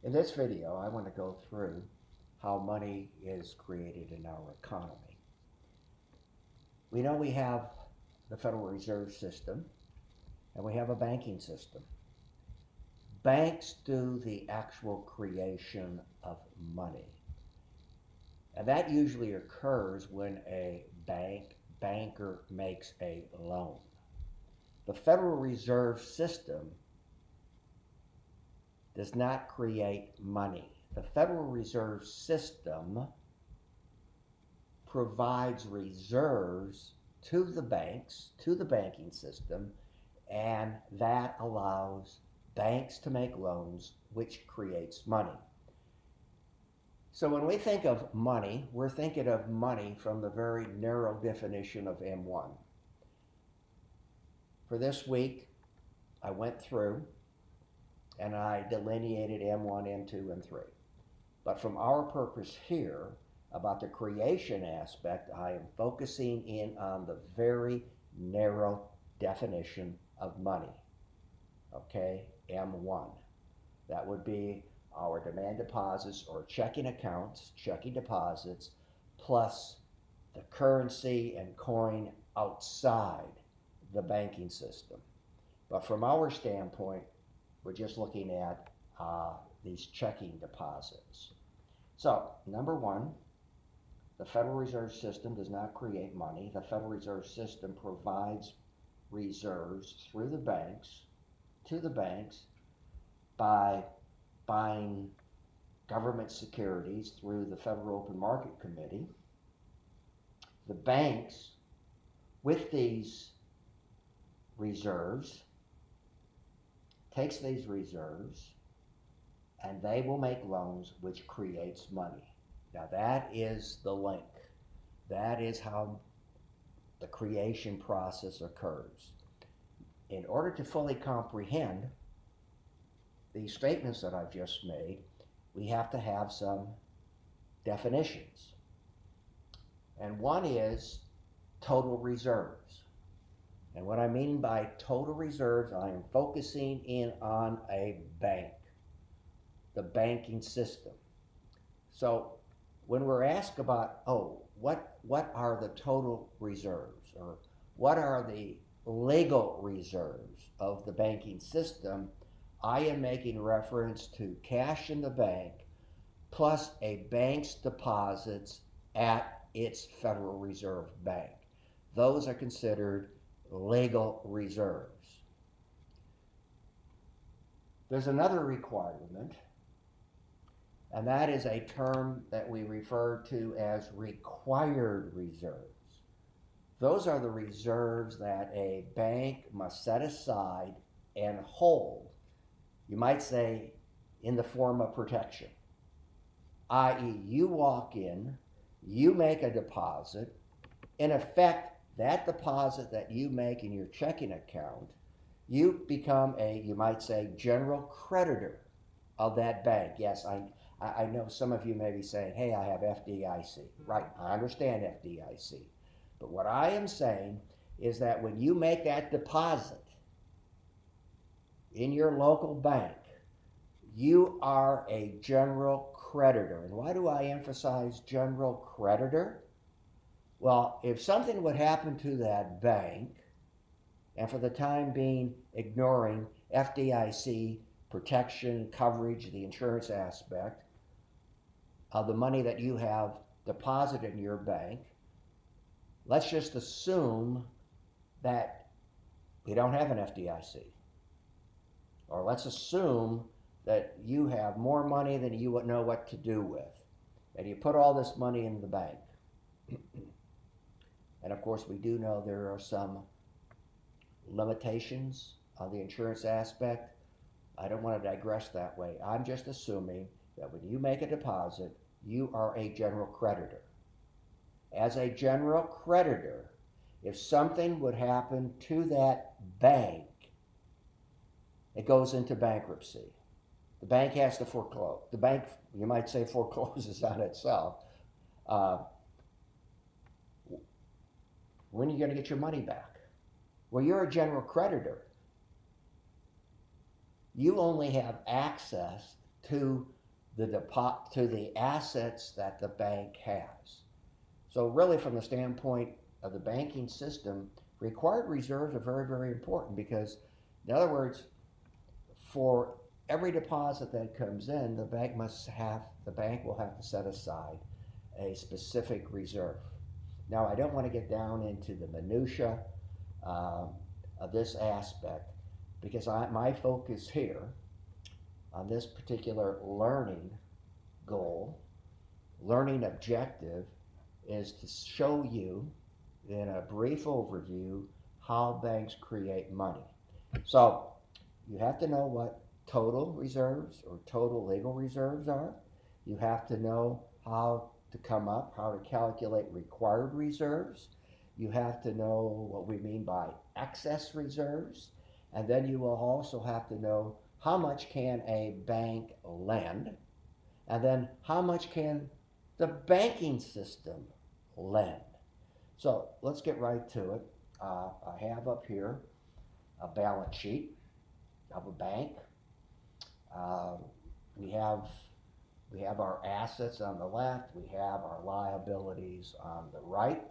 In this video, I want to go through how money is created in our economy. We know we have the Federal Reserve System and we have a banking system. Banks do the actual creation of money. And that usually occurs when a banker makes a loan. The Federal Reserve System does not create money. The Federal Reserve System provides reserves to the banks, to the banking system, and that allows banks to make loans, which creates money. So when we think of money, we're thinking of money from the very narrow definition of M1. For this week, I went through and I delineated M1, M2, M3. But from our purpose here, about the creation aspect, I am focusing in on the very narrow definition of money. Okay, M1. That would be our demand deposits or checking accounts, checking deposits, plus the currency and coin outside the banking system. But from our standpoint, we're just looking at these checking deposits. So, number one, the Federal Reserve System does not create money. The Federal Reserve System provides reserves through the banks, to the banks, by buying government securities through the Federal Open Market Committee. The banks, with these reserves, takes these reserves and they will make loans, which creates money. Now that is the link. That is how the creation process occurs. In order to fully comprehend these statements that I've just made, we have to have some definitions. And one is total reserves. And what I mean by total reserves, I am focusing in on a bank, the banking system. So when we're asked about, what are the total reserves, or what are the legal reserves of the banking system, I am making reference to cash in the bank plus a bank's deposits at its Federal Reserve Bank. Those are considered legal reserves. There's another requirement, and that is a term that we refer to as required reserves. Those are the reserves that a bank must set aside and hold, you might say, in the form of protection. i.e., you walk in, you make a deposit, in effect, that deposit that you make in your checking account, you become a, you might say, general creditor of that bank. Yes, I know some of you may be saying, hey, I have FDIC. Right, I understand FDIC. But what I am saying is that when you make that deposit in your local bank, you are a general creditor. And why do I emphasize general creditor? Well, if something would happen to that bank, and for the time being ignoring FDIC protection, coverage, the insurance aspect of the money that you have deposited in your bank, let's just assume that we don't have an FDIC. Or let's assume that you have more money than you would know what to do with. And you put all this money in the bank. And of course, we do know there are some limitations on the insurance aspect. I don't want to digress that way. I'm just assuming that when you make a deposit, you are a general creditor. As a general creditor, if something would happen to that bank, it goes into bankruptcy. The bank has to foreclose. The bank, you might say, forecloses on itself. When are you going to get your money back? Well, you're a general creditor. You only have access to to the assets that the bank has. So really, from the standpoint of the banking system, required reserves are very, very important because, in other words, for every deposit that comes in, the bank will have to set aside a specific reserve. Now, I don't want to get down into the minutia uh, of this aspect because my focus here on this particular learning goal, learning objective, is to show you in a brief overview how banks create money. So you have to know what total reserves or total legal reserves are. You have to know how to calculate required reserves. You have to know what we mean by excess reserves. And then you will also have to know how much can a bank lend, and then how much can the banking system lend. So let's get right to it. I have up here a balance sheet of a bank. Uh, we have our assets on the left. We have our liabilities on the right.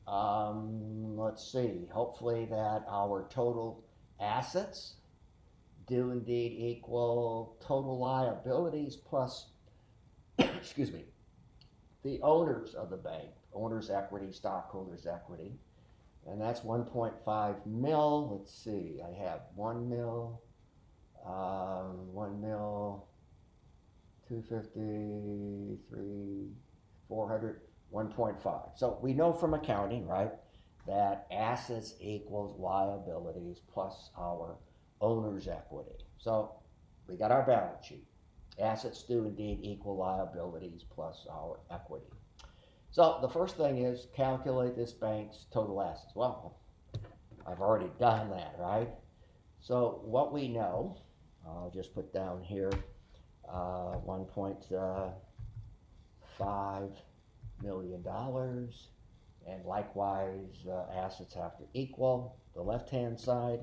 Let's see. Hopefully that our total assets do indeed equal total liabilities plus, excuse me, the owners of the bank, owners' equity, stockholders' equity, and that's 1.5 mil. Let's see, I have 1 mil, 1 mil, 250, 400, 1.5. So we know from accounting, right, that assets equals liabilities plus our owner's equity. So we got our balance sheet. Assets do indeed equal liabilities plus our equity. So the first thing is calculate this bank's total assets. Well, I've already done that, right? So what we know, I'll just put down here $1.5 million, and likewise assets have to equal the left-hand side,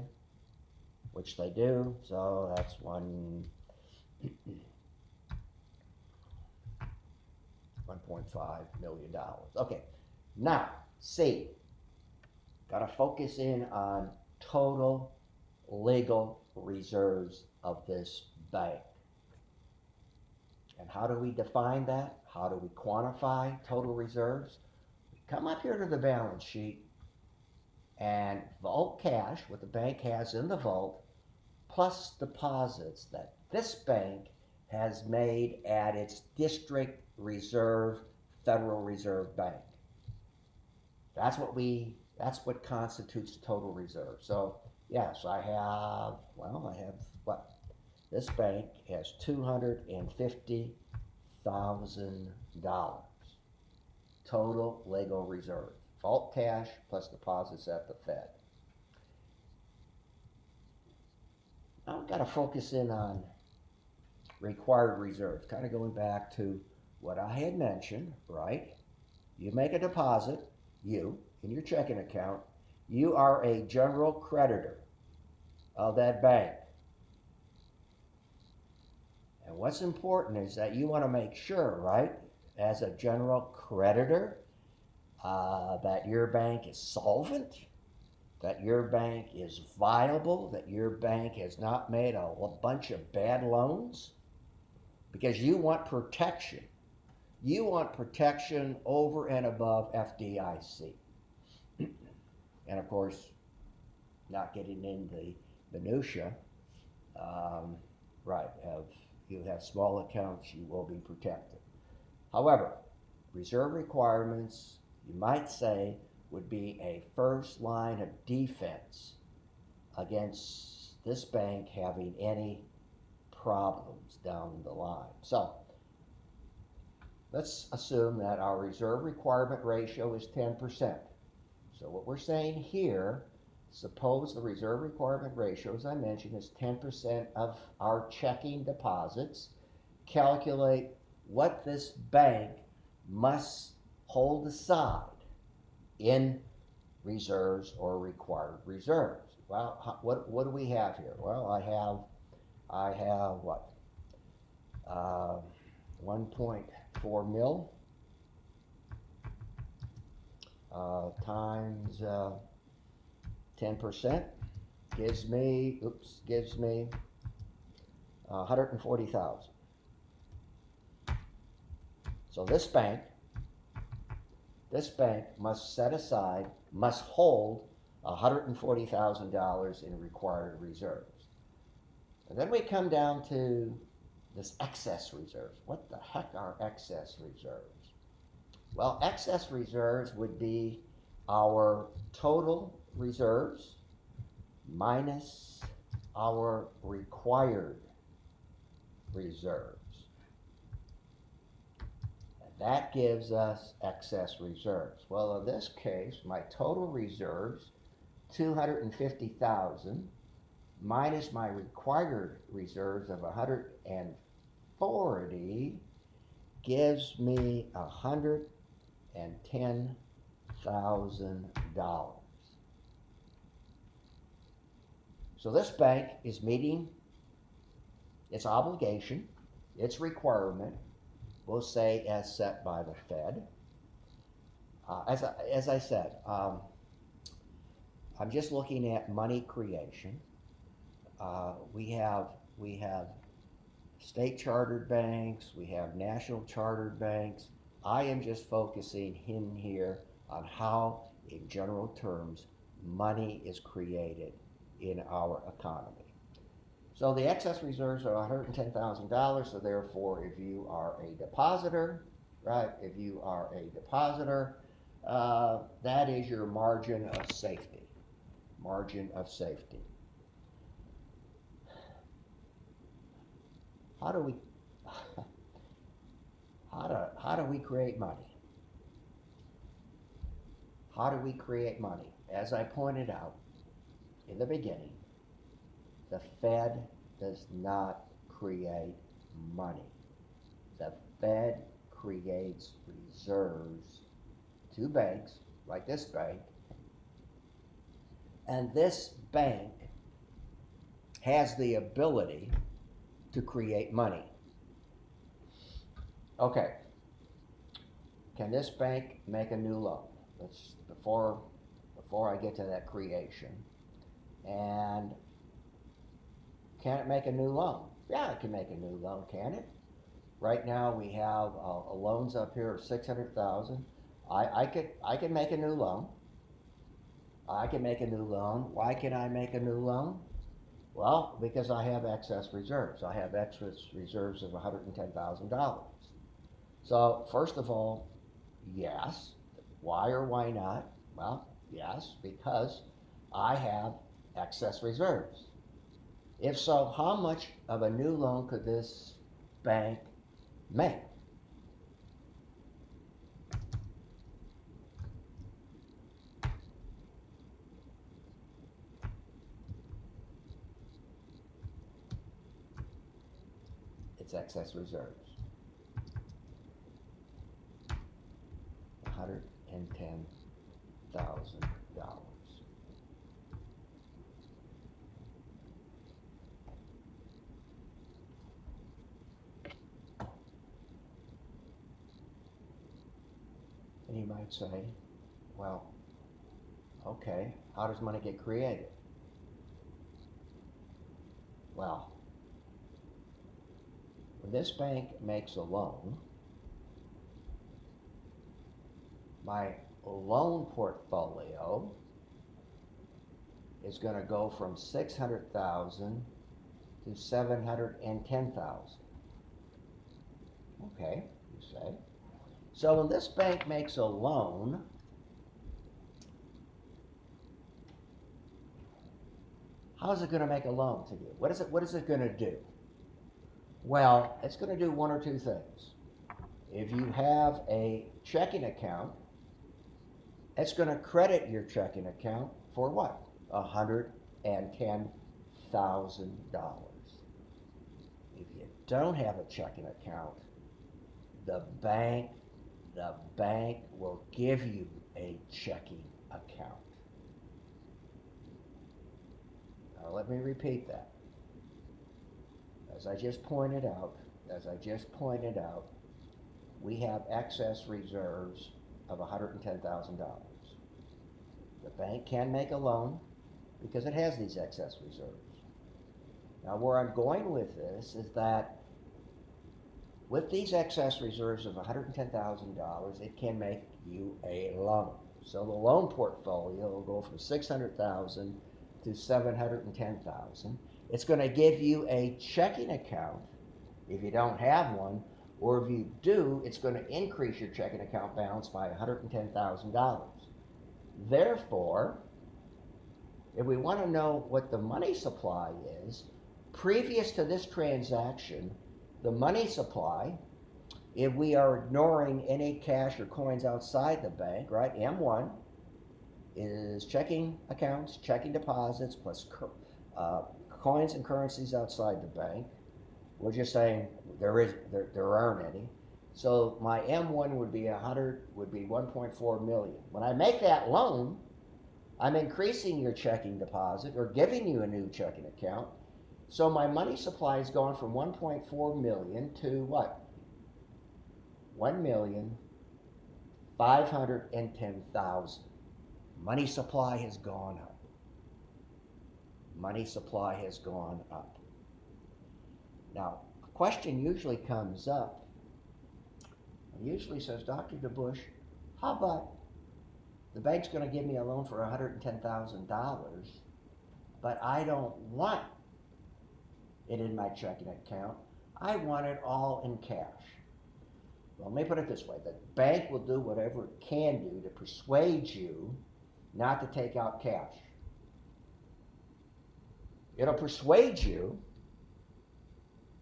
which they do. So that's $1.5 million. Okay, now C. Got to focus in on total legal reserves of this bank. And how do we define that? How do we quantify total reserves? We come up here to the balance sheet and vault cash, what the bank has in the vault, plus deposits that this bank has made at its district reserve Federal Reserve Bank. That's what constitutes total reserve. So yes, I have what? This bank has $250,000 total legal reserve. Vault cash plus deposits at the Fed. Now we've got to focus in on required reserves, kind of going back to what I had mentioned, right? You make a deposit, in your checking account, you are a general creditor of that bank. And what's important is that you want to make sure, right, as a general creditor, that your bank is solvent, that your bank is viable, that your bank has not made a bunch of bad loans, because you want protection. You want protection over and above FDIC. And of course, not getting into the minutia, right, you have small accounts, you will be protected. However, reserve requirements, you might say, would be a first line of defense against this bank having any problems down the line. So let's assume that our reserve requirement ratio is 10%. So what we're saying here, suppose the reserve requirement ratio, as I mentioned, is 10% of our checking deposits. Calculate what this bank must hold aside in reserves or required reserves. Well, what do we have here? Well, I have what? uh, 1.4 mil times 10% gives me 140,000. So this bank must hold $140,000 in required reserves. And then we come down to this excess reserves. What the heck are excess reserves? Well, excess reserves would be our total reserves minus our required reserves. And that gives us excess reserves. Well, in this case, my total reserves, 250,000, minus my required reserves of 140 gives me $110,000. So this bank is meeting its obligation, its requirement, we'll say as set by the Fed. As I said, I'm just looking at money creation. We have state chartered banks, we have national chartered banks. I am just focusing in here on how, in general terms, money is created in our economy. So the excess reserves are $110,000, so therefore if you are a depositor, right, that is your margin of safety. How do we create money? As I pointed out in the beginning, the Fed does not create money. The Fed creates reserves to banks, like this bank, and this bank has the ability to create money. Okay, can this bank make a new loan? Before I get to that creation, and can it make a new loan? Yeah, it can make a new loan, can it? Right now we have loans up here of 600,000. I could make a new loan. Why can I make a new loan? Well, because I have excess reserves. I have excess reserves of $110,000. So first of all, yes. Why or why not? Well, yes, because I have excess reserves. If so, how much of a new loan could this bank make? Its excess reserves. $110,000. And you might say, well, okay, how does money get created? Well, when this bank makes a loan, my loan portfolio is going to go from 600,000 to 710,000. Okay, you say. So when this bank makes a loan, how is it going to make a loan to you? What is it going to do? Well, it's going to do one or two things. If you have a checking account, it's going to credit your checking account for what? $110,000. If you don't have a checking account, the bank will give you a checking account. Now let me repeat that. As I just pointed out, as I just pointed out, we have excess reserves of $110,000. The bank can make a loan because it has these excess reserves. Now, where I'm going with this is that with these excess reserves of $110,000, it can make you a loan. So the loan portfolio will go from $600,000 to $710,000. It's going to give you a checking account if you don't have one, or if you do, it's going to increase your checking account balance by $110,000. Therefore, if we want to know what the money supply is, previous to this transaction, the money supply, if we are ignoring any cash or coins outside the bank, right, M1 is checking accounts, checking deposits, plus coins and currencies outside the bank. We're just saying there aren't any. So my M1 would be 1.4 million. When I make that loan, I'm increasing your checking deposit or giving you a new checking account. So my money supply has gone from 1.4 million to what? 1,510,000. Money supply has gone up. Money supply has gone up. Now, a question usually comes up. It usually says, Dr. DeBush, how about the bank's going to give me a loan for $110,000, but I don't want it in my checking account. I want it all in cash. Well, let me put it this way. The bank will do whatever it can do to persuade you not to take out cash. It'll persuade you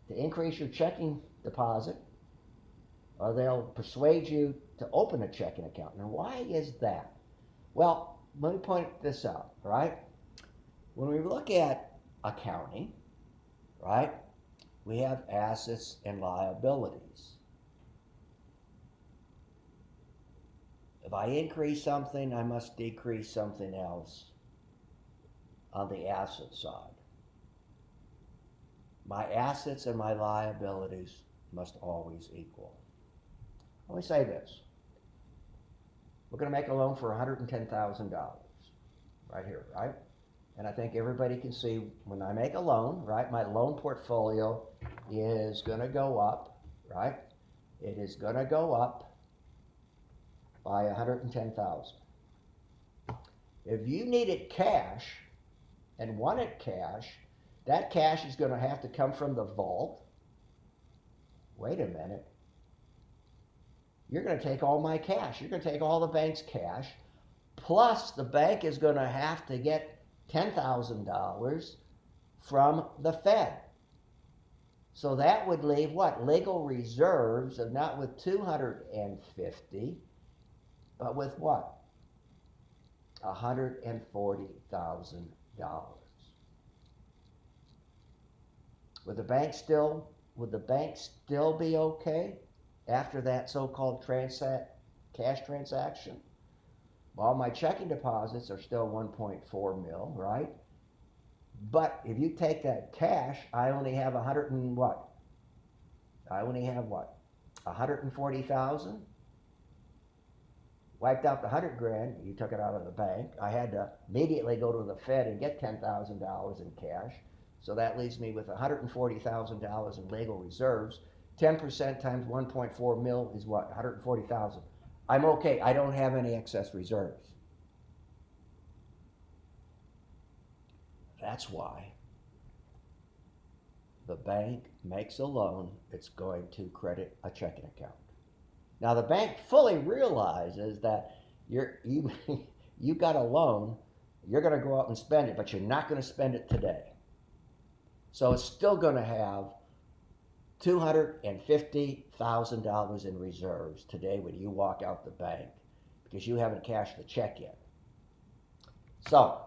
to increase your checking deposit, or they'll persuade you to open a checking account. Now, why is that? Well, let me point this out, right? When we look at accounting, right, we have assets and liabilities. If I increase something, I must decrease something else on the asset side. My assets and my liabilities must always equal. Let me say this. We're going to make a loan for $110,000 right here, right? And I think everybody can see when I make a loan, right, my loan portfolio is going to go up, right? It is going to go up by $110,000. If you needed cash and wanted cash, that cash is going to have to come from the vault. Wait a minute. You're going to take all my cash. You're going to take all the bank's cash. Plus, the bank is going to have to get $10,000 from the Fed. So that would leave what? Legal reserves of not with 250, but with what? $140,000. Would the bank still be okay after that so-called cash transaction? Well, my checking deposits are still 1.4 mil, right? But if you take that cash, I only have 140,000. Wiped out the 100 grand, you took it out of the bank. I had to immediately go to the Fed and get $10,000 in cash. So that leaves me with $140,000 in legal reserves. 10% times 1.4 mil is what? 140,000. I'm okay. I don't have any excess reserves. That's why the bank makes a loan, it's going to credit a checking account. Now the bank fully realizes that you got a loan, you're going to go out and spend it, but you're not going to spend it today. So it's still going to have $250,000 in reserves today when you walk out the bank because you haven't cashed the check yet. So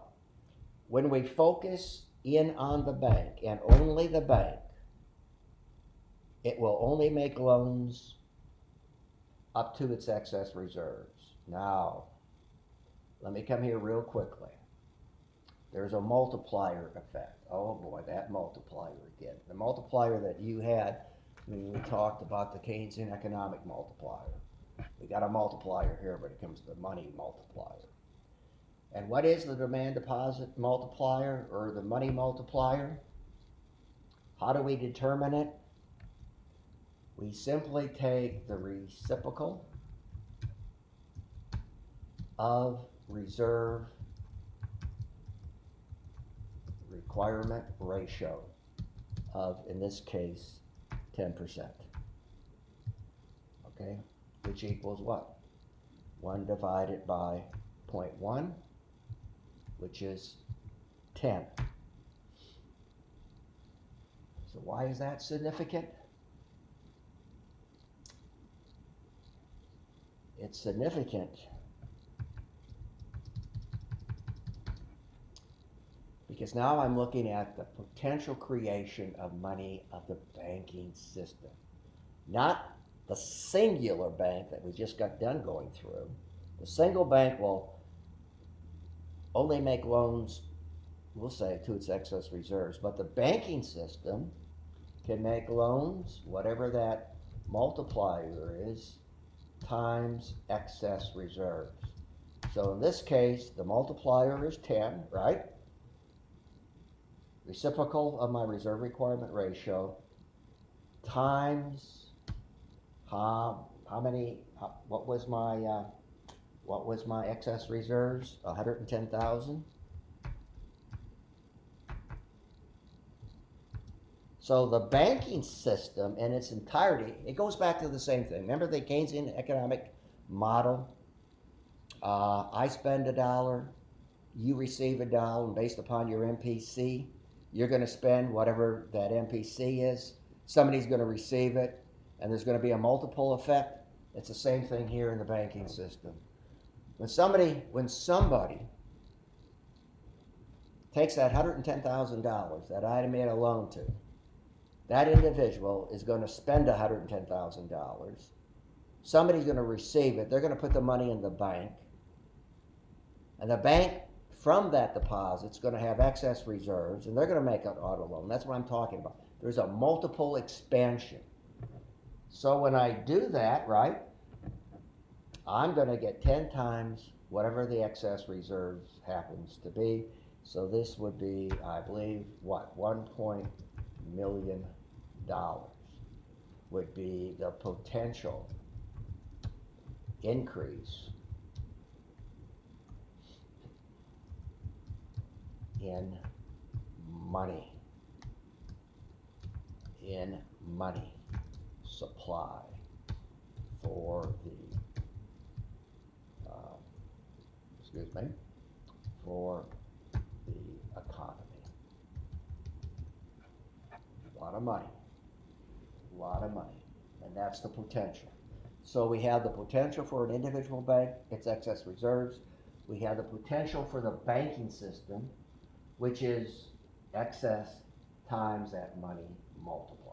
when we focus in on the bank and only the bank, it will only make loans up to its excess reserves. Now, let me come here real quickly. There's a multiplier effect. Oh boy, that multiplier again. The multiplier that you had we talked about the Keynesian economic multiplier. We got a multiplier here when it comes to the money multiplier. And what is the demand deposit multiplier or the money multiplier? How do we determine it? We simply take the reciprocal of reserve requirement ratio of, in this case, 10%. Okay, which equals what? 1 divided by 0.1, which is 10. So why is that significant? It's significant because now I'm looking at the potential creation of money of the banking system, not the singular bank that we just got done going through. The single bank will only make loans, we'll say, to its excess reserves, but the banking system can make loans, whatever that multiplier is, times excess reserves. So in this case, the multiplier is 10, right? Reciprocal of my reserve requirement ratio times what was my excess reserves? 110,000. So the banking system in its entirety, it goes back to the same thing. Remember the Keynesian economic model? I spend $1, you receive $1, and based upon your MPC, you're going to spend whatever that MPC is. Somebody's going to receive it, and there's going to be a multiple effect. It's the same thing here in the banking system. When somebody takes that $110,000 that I made a loan to, that individual is going to spend $110,000. Somebody's going to receive it. They're going to put the money in the bank. And the bank, from that deposit, is going to have excess reserves, and they're going to make an auto loan. That's what I'm talking about. There's a multiple expansion. So when I do that, right, I'm going to get 10 times whatever the excess reserves happens to be. So this would be, I believe, what, $1 million would be the potential increase in money supply for the for the economy. A lot of money, and that's the potential. So we have the potential for an individual bank, its excess reserves. We have the potential for the banking system, which is excess times that money multiplier.